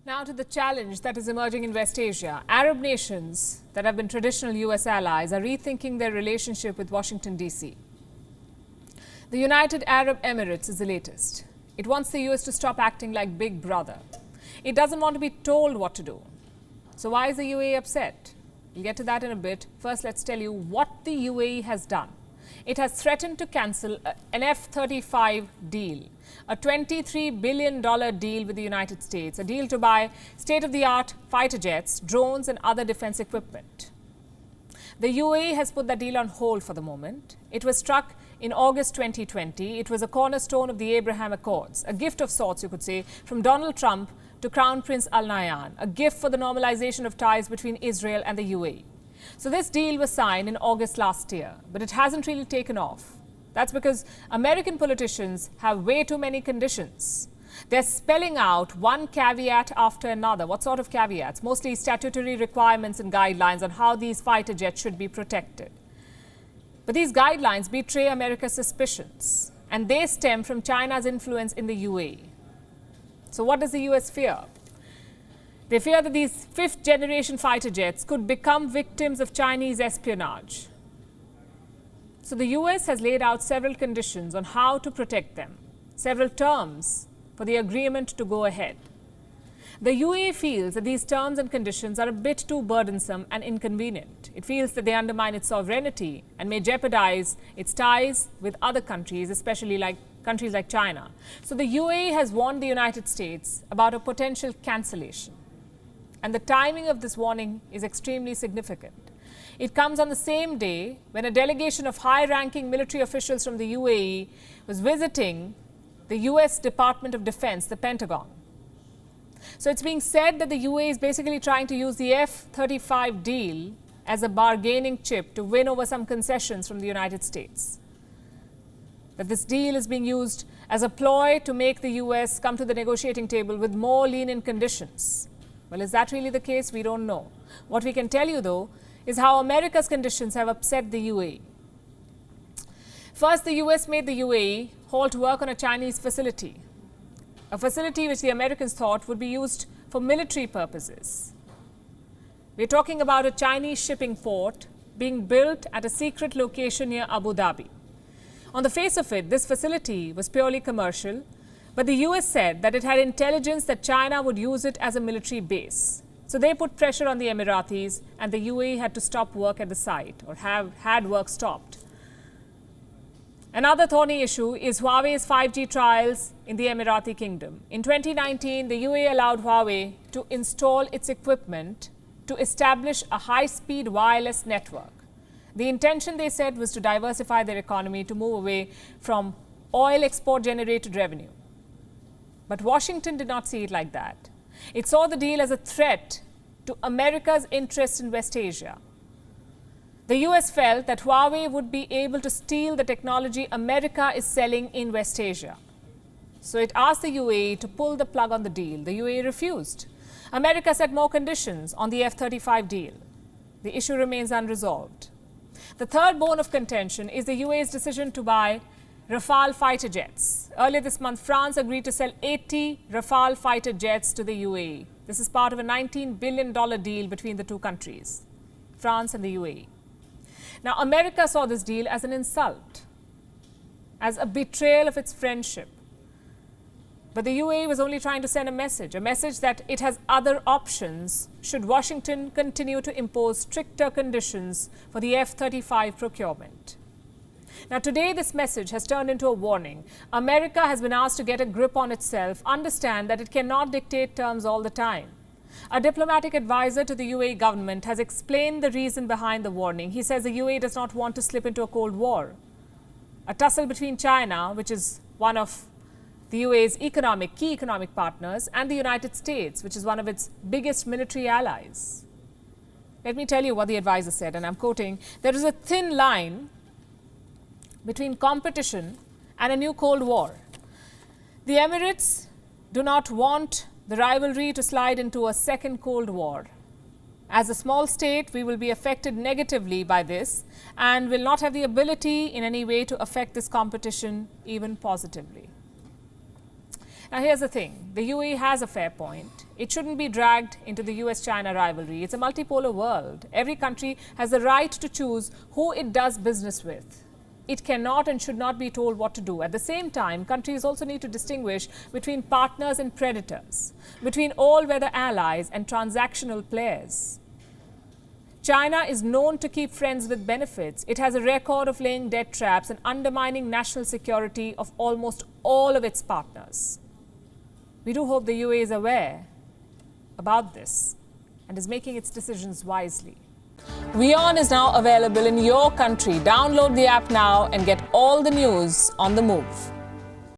Now to the challenge that is emerging in West Asia. Arab nations that have been traditional US allies are rethinking their relationship with Washington, D.C. The United Arab Emirates is the latest. It wants the US to stop acting like big brother. It doesn't want to be told what to do. So why is the UAE upset? We'll get to that in a bit. First, let's tell you what the UAE has done. It has threatened to cancel an F-35 deal, a $23 billion deal with the United States, a deal to buy state-of-the-art fighter jets, drones and other defense equipment. The UAE has put that deal on hold for the moment. It was struck in August 2020. It was a cornerstone of the Abraham Accords, a gift of sorts, you could say, from Donald Trump to Crown Prince Al Nahyan, a gift for the normalization of ties between Israel and the UAE. So this deal was signed in August last year, but it hasn't really taken off. That's because American politicians have way too many conditions. They're spelling out one caveat after another. What sort of caveats? Mostly statutory requirements and guidelines on how these fighter jets should be protected. But these guidelines betray America's suspicions, and they stem from China's influence in the UAE. So what does the US fear? They fear that these fifth-generation fighter jets could become victims of Chinese espionage. So the US has laid out several conditions on how to protect them, several terms for the agreement to go ahead. The UAE feels that these terms and conditions are a bit too burdensome and inconvenient. It feels that they undermine its sovereignty and may jeopardize its ties with other countries, especially countries like China. So the UAE has warned the United States about a potential cancellation. And the timing of this warning is extremely significant. It comes on the same day when a delegation of high-ranking military officials from the UAE was visiting the US Department of Defense, the Pentagon. So it's being said that the UAE is basically trying to use the F-35 deal as a bargaining chip to win over some concessions from the United States. That this deal is being used as a ploy to make the US come to the negotiating table with more lenient conditions. Well, is that really the case? We don't know. What we can tell you, though, is how America's conditions have upset the UAE. First, the US made the UAE halt work on a Chinese facility, a facility which the Americans thought would be used for military purposes. We're talking about a Chinese shipping port being built at a secret location near Abu Dhabi. On the face of it, this facility was purely commercial, but the US said that it had intelligence that China would use it as a military base. So they put pressure on the Emiratis, and the UAE had to stop work at the site, or had work stopped. Another thorny issue is Huawei's 5G trials in the Emirati Kingdom. In 2019, the UAE allowed Huawei to install its equipment to establish a high-speed wireless network. The intention, they said, was to diversify their economy to move away from oil export-generated revenue. But Washington did not see it like that. It saw the deal as a threat to America's interest in West Asia. The US felt that Huawei would be able to steal the technology America is selling in West Asia. So it asked the UAE to pull the plug on the deal. The UAE refused. America set more conditions on the F-35 deal. The issue remains unresolved. The third bone of contention is the UAE's decision to buy Rafale fighter jets. Earlier this month, France agreed to sell 80 Rafale fighter jets to the UAE. This is part of a $19 billion deal between the two countries, France and the UAE. Now, America saw this deal as an insult, as a betrayal of its friendship. But the UAE was only trying to send a message that it has other options should Washington continue to impose stricter conditions for the F-35 procurement. Now, today, this message has turned into a warning. America has been asked to get a grip on itself, understand that it cannot dictate terms all the time. A diplomatic advisor to the UAE government has explained the reason behind the warning. He says the UAE does not want to slip into a Cold War, a tussle between China, which is one of the UAE's key economic partners, and the United States, which is one of its biggest military allies. Let me tell you what the advisor said, and I'm quoting, "There is a thin line between competition and a new Cold War. The Emirates do not want the rivalry to slide into a second Cold War. As a small state, we will be affected negatively by this and will not have the ability in any way to affect this competition even positively." Now, here's the thing. The UAE has a fair point. It shouldn't be dragged into the US-China rivalry. It's a multipolar world. Every country has the right to choose who it does business with. It cannot and should not be told what to do. At the same time, countries also need to distinguish between partners and predators, between all-weather allies and transactional players. China is known to keep friends with benefits. It has a record of laying debt traps and undermining national security of almost all of its partners. We do hope the UAE is aware about this and is making its decisions wisely. WION is now available in your country. Download the app now and get all the news on the move.